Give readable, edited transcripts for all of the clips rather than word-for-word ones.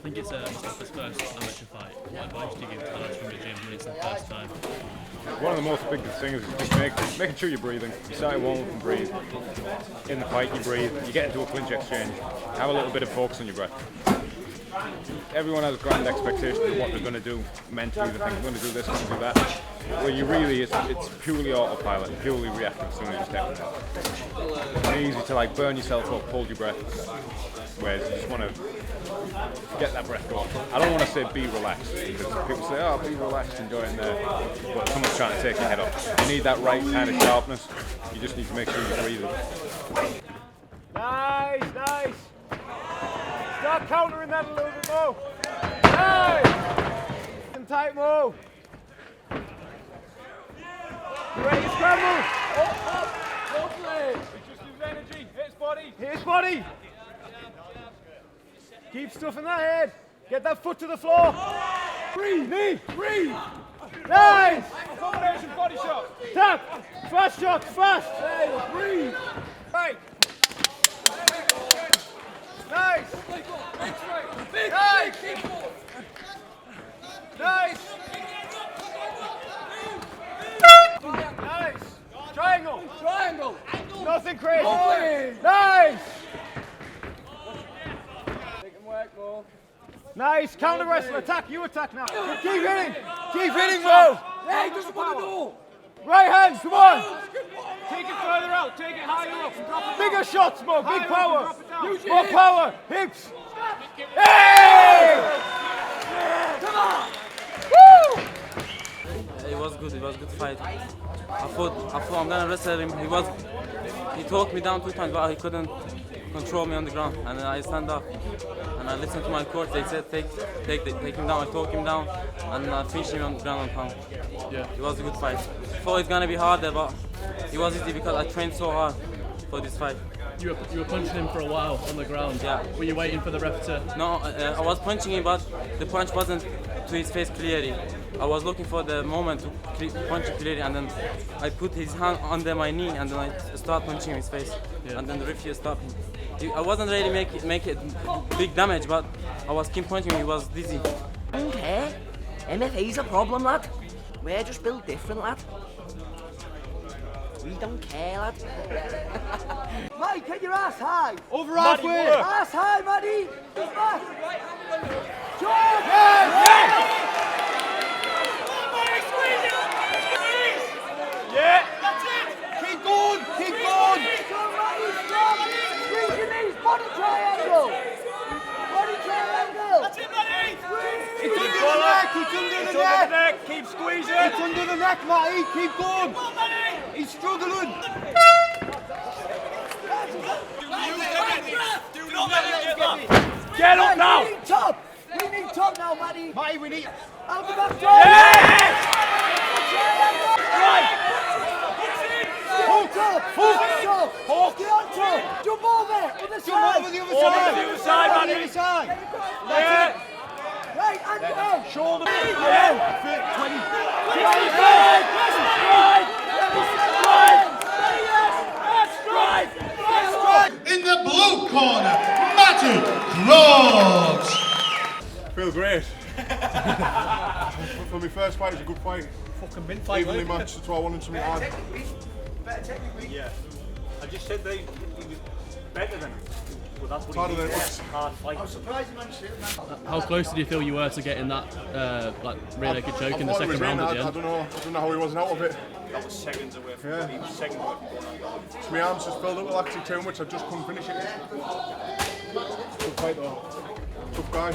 think it's Mustafa's first amateur fight. What advice do you give to the lads from your gym when it's their first time? One of the most biggest things is just making sure you're breathing. You start warm up and breathe. In the fight, you breathe. You get into a clinch exchange. Have a little bit of focus on your breath. Everyone has grand expectations of what they're going to do mentally. They think they're going to do this, going to do that. Where you really, it's purely autopilot, purely reactive as soon as you step in. It's easy to like burn yourself up, hold your breath. Whereas you just want to get that breath going. I don't want to say be relaxed, because people say, oh, be relaxed, enjoying there. But someone's trying to take your head off. You need that right kind of sharpness. You just need to make sure you're breathing. Nice, nice. Start countering that a little bit more. Nice. And tight move. You ready to scramble? Up, lovely. Just use energy. Hit his body. Hit his body. Keep stuffing that head. Get that foot to the floor. Breathe, knee, breathe. Nice. Combination body shot. Tap. Fast shots, fast. Hey, breathe. Right. Nice. Nice. Nice. Nice. Triangle. Triangle. Nothing crazy. Nice. Nice, counter wrestler, attack, you attack now. Keep hitting, Mo. Hey, doesn't want to do. Right hands, come on. Take it further out, take it higher up. Bigger shots, Mo, big power. More power, hips. Hey! Come on. Woo! It was good fight. I thought I'm gonna wrestle him. He talked me down 2 times, but he couldn't control me on the ground. And then I stand up and I listened to my coach. They said take him down. I talk him down and I finish him on the ground and pound. Yeah. It was a good fight. I thought it's gonna be harder, but it was easy because I trained so hard for this fight. You were punching him for a while on the ground. Yeah. Were you waiting for the ref to? No, I was punching him, but the punch wasn't to his face clearly. I was looking for the moment to punch him clearly, and then I put his hand under my knee, and then I start punching him in his face, and then the referee stopped him. I wasn't really make it big damage, but I was keep punching him. He was dizzy. Okay, MFA's a problem, lad. We're just built different, lad. We don't care, lad. Mike, get your ass high. Over halfway. Ass high, Maddie. Back. Yeah. Keep going. Squeeze your knees. Body triangle. It's under the neck. It's under the neck. Keep squeezing. It's under the neck, Matty. Keep going. He's struggling. Get up now. We need top now, Maddie. Matty, we need. Out the back door. Yes! Right. Hold top. Hold. Get on top. Jump over. Other side. Jump over the other side. Over the other side, Over Matty. the other side. Yeah. Right, and down. Shoulder. Yeah. 20. In the blue corner, Matty Cross. Feel great. For my first fight, it was a good fight. Fucking mint fight. Evenly matched, that's why I wanted something hard. Yeah. I just said he was better than him. Well, that's what Harder he than needs. it looks. Hard fight. How close did you feel you were to getting that rear naked choke in the second round at the I end? don't know how he wasn't out of it. That was seconds away from him. He was seconds away from going on. So my arms just filled up with lactic too much, I just couldn't finish it. Good fight though. Tough guy.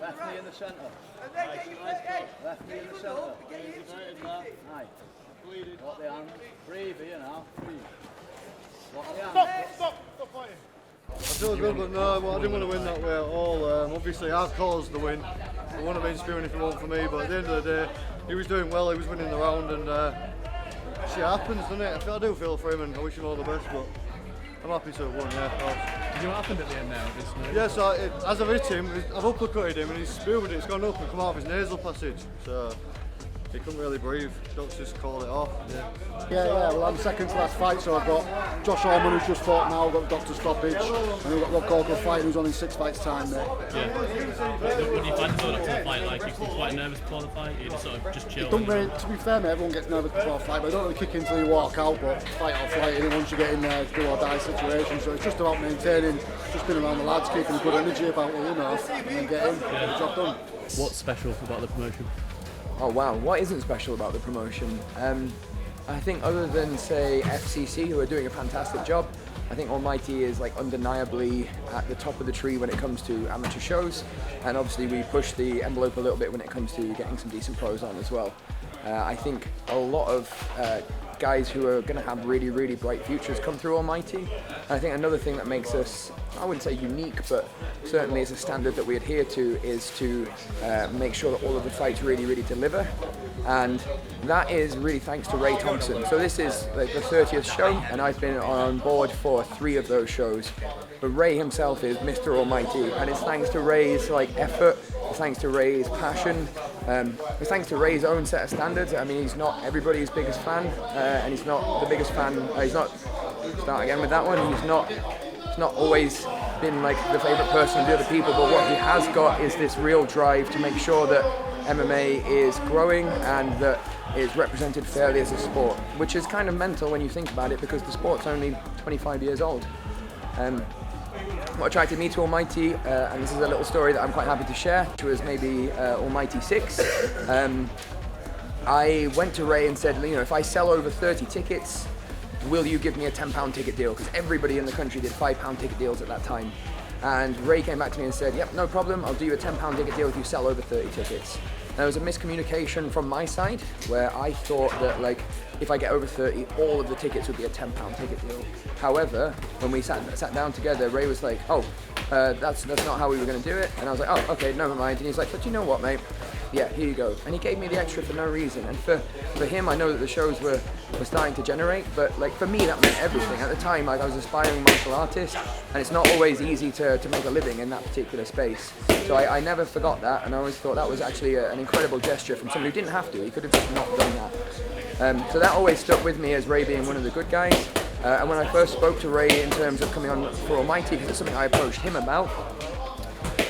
Left knee in the centre. And then get your left knee in the centre. Aye. Lock the hand. Breathe here now. Breathe. Lock the hand. Stop fighting. I feel good, but no, well, I didn't want to win that way at all. Obviously, I've caused the win. It wouldn't have been spewing if it weren't for me, but at the end of the day, he was doing well, he was winning the round, and shit happens, doesn't it? I do feel for him, and I wish him all the best, but I'm happy to have won, yeah, of course. Did you know what happened at the end now? Yeah, so as I've hit him, I've uppercutted him, and he's spewed it, it's gone up and come out of his nasal passage, so he couldn't really breathe. Doctors call it off. Yeah, well, I'm second to last fight, so I've got Josh Orman, who's just fought now, got doctor stoppage, and we've got Rob Corker fighting, who's on in 6 fights' time, mate. Yeah. What do you find the build up to the fight like? You quite nervous before the fight? You just sort of just chill? Don't really, to be fair, mate, everyone gets nervous before a fight, but I don't really kick in until you walk out, but fight or flight, and once you get in there, it's do or die situation, so it's just about maintaining, just being around the lads, keeping a good energy about it, you know, and get in, get the job done. What's special about the promotion? Oh wow, what isn't special about the promotion? I think other than, say, FCC, who are doing a fantastic job, I think Almighty is like undeniably at the top of the tree when it comes to amateur shows, and obviously we push the envelope a little bit when it comes to getting some decent pros on as well. I think a lot of guys who are going to have really, really bright futures come through Almighty. And I think another thing that makes us, I wouldn't say unique, but certainly is a standard that we adhere to, is to make sure that all of the fights really, really deliver. And that is really thanks to Ray Thompson. So this is like the 30th show, and I've been on board for 3 of those shows. But Ray himself is Mr. Almighty, and it's thanks to Ray's effort, it's thanks to Ray's passion, it's thanks to Ray's own set of standards. I mean, he's not everybody's biggest fan, and he's not the biggest fan. He's not. Start again with that one. He's not always been like the favourite person of the other people, but what he has got is this real drive to make sure that MMA is growing and that it's represented fairly as a sport, which is kind of mental when you think about it, because the sport's only 25 years old. What attracted me to Almighty, and this is a little story that I'm quite happy to share, which was maybe Almighty 6. I went to Ray and said, you know, if I sell over 30 tickets, will you give me a £10 ticket deal? Because everybody in the country did £5 ticket deals at that time. And Ray came back to me and said, yep, no problem, I'll do you a £10 ticket deal if you sell over 30 tickets. There was a miscommunication from my side, where I thought that, like, if I get over 30, all of the tickets would be a £10 ticket deal. However, when we sat down together, Ray was like, oh, that's not how we were going to do it. And I was like, oh, okay, never mind. And he's like, but you know what, mate? Yeah, here you go. And he gave me the extra for no reason. And for him, I know that the shows were starting to generate, but like for me, that meant everything. At the time, like, I was an aspiring martial artist, and it's not always easy to make a living in that particular space. So I never forgot that, and I always thought that was actually an incredible gesture from somebody who didn't have to. He could have just not done that. So that always stuck with me as Ray being one of the good guys. And when I first spoke to Ray in terms of coming on for Almighty, because it's something I approached him about,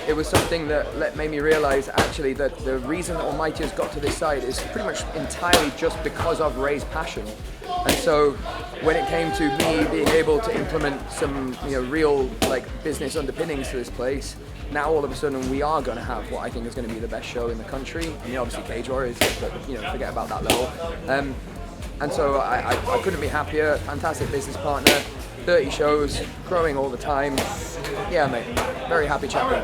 it was something that made me realise actually that the reason that Almighty has got to this side is pretty much entirely just because of Ray's passion. And so when it came to me being able to implement some real business underpinnings to this place, now all of a sudden we are going to have what I think is going to be the best show in the country. I mean, obviously Cage Warriors, but forget about that level. And so I couldn't be happier. Fantastic business partner, 30 shows, growing all the time. Yeah, mate, very happy champion.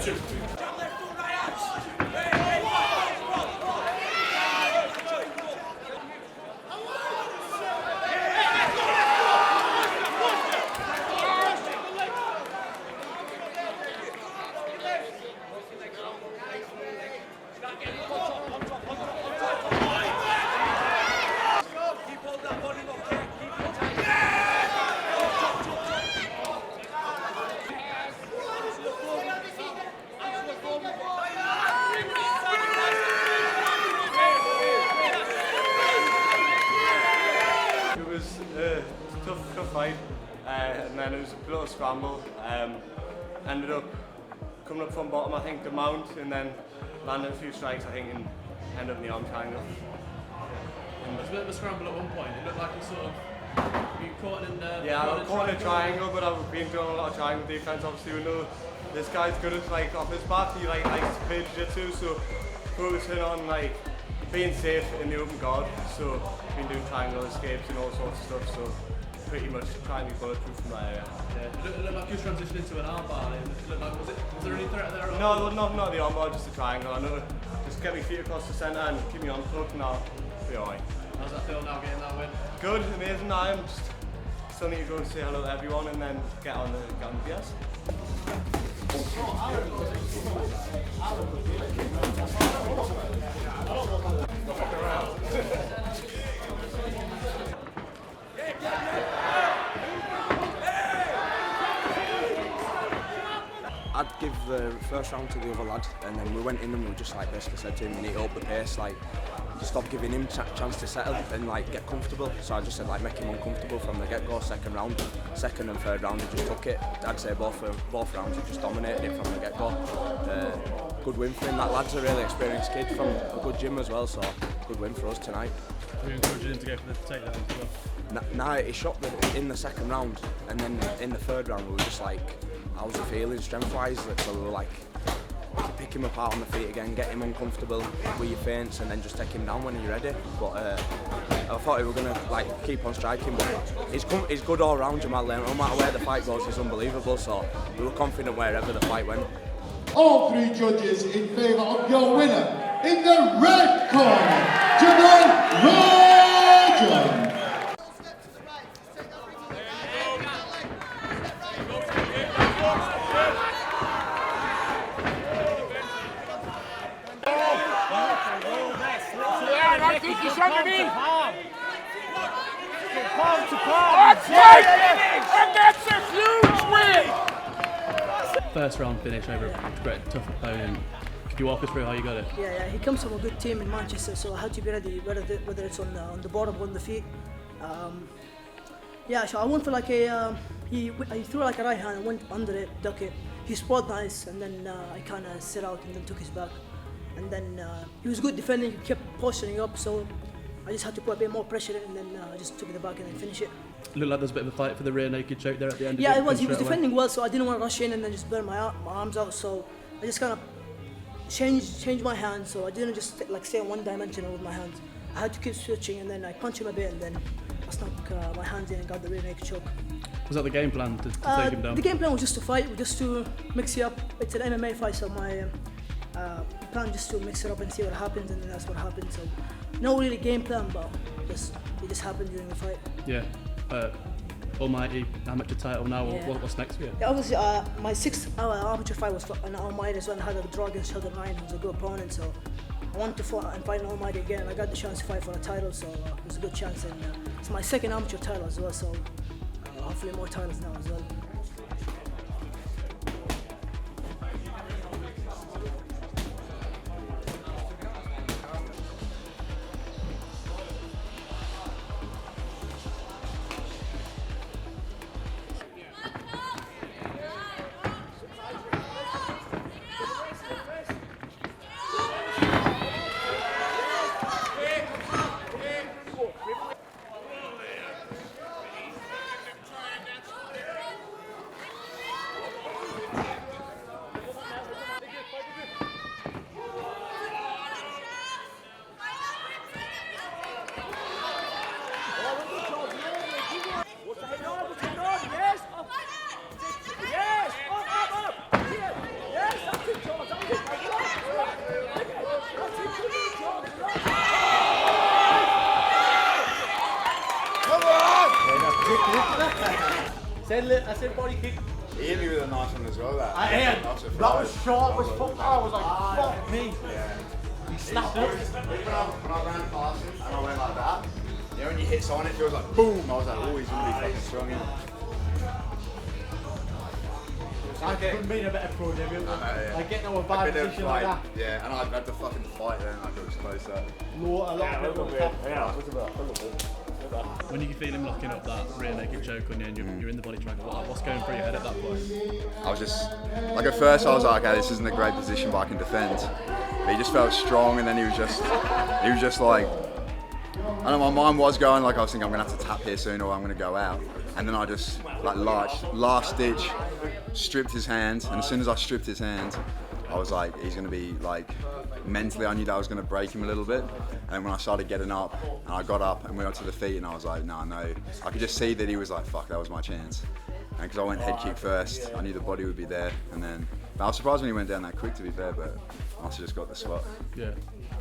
Tough fight, and then it was a little scramble. Ended up coming up from bottom, I think, the mount, and then landed a few strikes, I think, and ended up in the arm triangle. There was a bit of a scramble at one point. It looked like you caught in the I was caught in a triangle, but I've been doing a lot of triangle defense. Obviously, we know this guy's good at off his back. He likes to play jiu-jitsu, so focusing on being safe in the open guard. So been doing triangle escapes and all sorts of stuff. So pretty much trying to be bulletproof from that area. Yeah. It looked like you transitioned into an armbar. Was there any threat there? No, not the armbar, just the triangle. I know, just get my feet across the centre and keep me on foot, and I'll be alright. How's that feel now, getting that win? Good, amazing. I'm just still need to go and say hello to everyone and then get on the BS. I'd give the first round to the other lad, and then we went in and we just like basically said to him, you need to up the pace, like stop giving him chance to settle and like get comfortable. So I just said like make him uncomfortable from the get-go. Second round, second and third round, he just took it. I'd say both rounds he just dominated it from the get-go. Good win for him. That lad's a really experienced kid from a good gym as well, so good win for us tonight. Were you encouraging him to go for the takedown as well? No, he shot in the second round, and then in the third round we were just like, how's he feeling strength-wise? So we were like, pick him apart on the feet again, get him uncomfortable with your feints, and then just take him down when you're ready. But I thought we were gonna like keep on striking, but he's good all round, Jamal Layman. No matter where the fight goes, he's unbelievable. So we were confident wherever the fight went. All three judges in favour of your winner. In the red corner, Jamal Rajan. I think he's underneath. Palm to palm. And that's a huge win. First round finish over a great tough opponent. Could you walk us through how you got it? Yeah, he comes from a good team in Manchester, so I had to be ready, whether it's on the bottom or on the feet. So I went for like a, he threw like a right hand and went under it, duck it. He spot nice, and then I kind of set out and then took his back. And then he was good defending, he kept posturing up, so I just had to put a bit more pressure in, and then I just took the back and then finish it. Looked like there was a bit of a fight for the rear naked choke there at the end. Yeah, it was. He was defending well, so I didn't want to rush in and then just burn my arms out. So I just kind of changed my hands, so I didn't just like stay one dimensional with my hands. I had to keep switching, and then I punched him a bit, and then I snuck my hands in and got the rear naked choke. Was that the game plan to take him down? The game plan was just to fight, just to mix it up. It's an MMA fight, so my plan just to mix it up and see what happens, and then that's what happened. So no really game plan, but it just happened during the fight. Yeah. Almighty amateur title now. Yeah. What's next for you? That was my sixth amateur fight was for an Almighty as well. I had a draw against Sheldon Ryan, who was a good opponent. So I wanted to fight an Almighty again. I got the chance to fight for a title, so it was a good chance. And it's my second amateur title as well, so hopefully more titles now as well. I said body kick. He hit me with a nice one as well. That was sharp as fuck. I was like, fuck me. He snapped it. When I ran past him and I went like that, you know when you hit someone it feels like boom. I was like, oh, he's gonna be fucking strong. I couldn't be in a better pro debut. Like getting on a bad position like that. Yeah, and I'd had to fucking fight then. Like it was closer. When you feel him locking up that rear naked choke on you and you're in the body triangle, what's going through your head at that point? I was just, like at first I was like, okay, this isn't a great position but I can defend. But he just felt strong, and then he was just like, I know my mind was going like I was thinking I'm going to have to tap here soon or I'm going to go out. And then I just, like last ditch, stripped his hand, and as soon as I stripped his hand, I was like, he's going to be like, mentally I knew that I was going to break him a little bit. And when I started getting up, and I got up and went up to the feet, and I was like, no, I could just see that he was like, fuck, that was my chance. And because I went head kick first, I knew the body would be there, and then, but I was surprised when he went down that quick, to be fair, but I must have just got the spot. Yeah.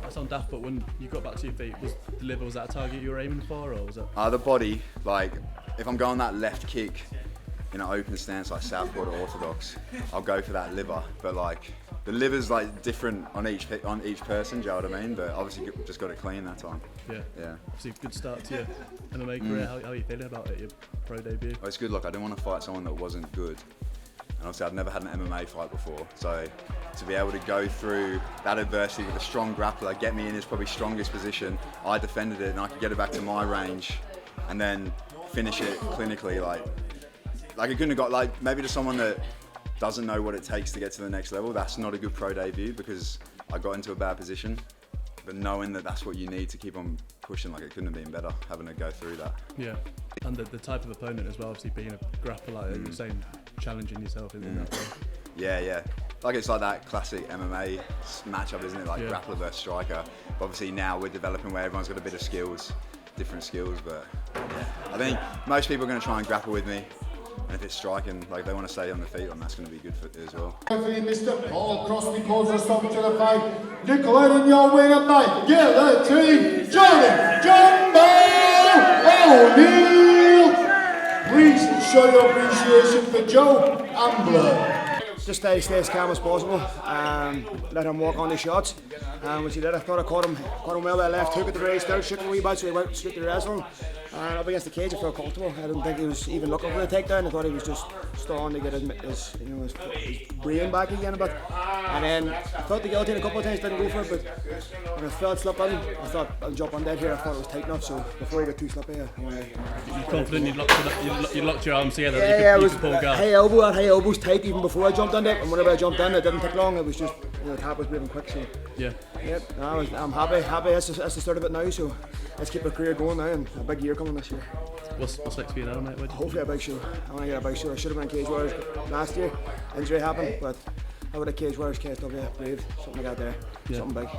That sounds daft, but when you got back to your feet, was the liver, was that a target you were aiming for, or was it? The body, like, if I'm going that left kick in an open stance like southpaw or orthodox, I'll go for that liver, but like, the liver's like different on each person. Do you know what I mean? But obviously just got it clean that time. Yeah. Yeah. Obviously, good start to your MMA career. How are you feeling about it? Your pro debut? Oh, it's good. Look, I didn't want to fight someone that wasn't good. And obviously I'd never had an MMA fight before, so to be able to go through that adversity with a strong grappler, get me in his probably strongest position, I defended it and I could get it back to my range and then finish it clinically. Like it couldn't have got, like, maybe to someone that doesn't know what it takes to get to the next level, that's not a good pro debut because I got into a bad position. But knowing that that's what you need to keep on pushing, like, it couldn't have been better having to go through that. Yeah, and the type of opponent as well, obviously being a grappler, like you're saying, challenging yourself in that way. Yeah. Like it's like that classic MMA matchup, isn't it? Like grappler versus striker. But obviously now we're developing where everyone's got a bit of skills, different skills. But yeah, I think most people are going to try and grapple with me. And if it's striking, like they want to stay on the feet, and that's going to be good for it as well. Mr. Paul Crosby calls a stop to the fight. Nicola and your winner by guillotine, Jordan Jumbo O'Neill. Please show your appreciation for Joe Ambler. Just stay as calm as possible. Let him walk on the shots. Which he did. I thought I caught him well with a left hook at the very start, shooting a wee bit, so he went straight to the wrestling. And up against the cage, I felt comfortable. I didn't think he was even looking for a takedown. I thought he was just stalling to get his brain back again a bit. And then I felt the guillotine a couple of times, didn't go for it, but when I felt slipping, I thought I'll jump on dead here. I thought it was tight enough, so before he got too slippy, You're confident you locked your arms together? Yeah, you could pull guard. High elbows tight even before I jumped on it. And whenever I jumped in, it didn't take long. It was just, the tap was moving quick. So yeah. Yep. I'm happy. That's the start of it now. So let's keep our career going now, and a big year coming this year. What's next for you now, mate? Hopefully a big show. I want to get a big show. I should have been in Cage Warriors last year. Injury happened, but I would have Cage Warriors, KSW, Brave, something like that there. Something big.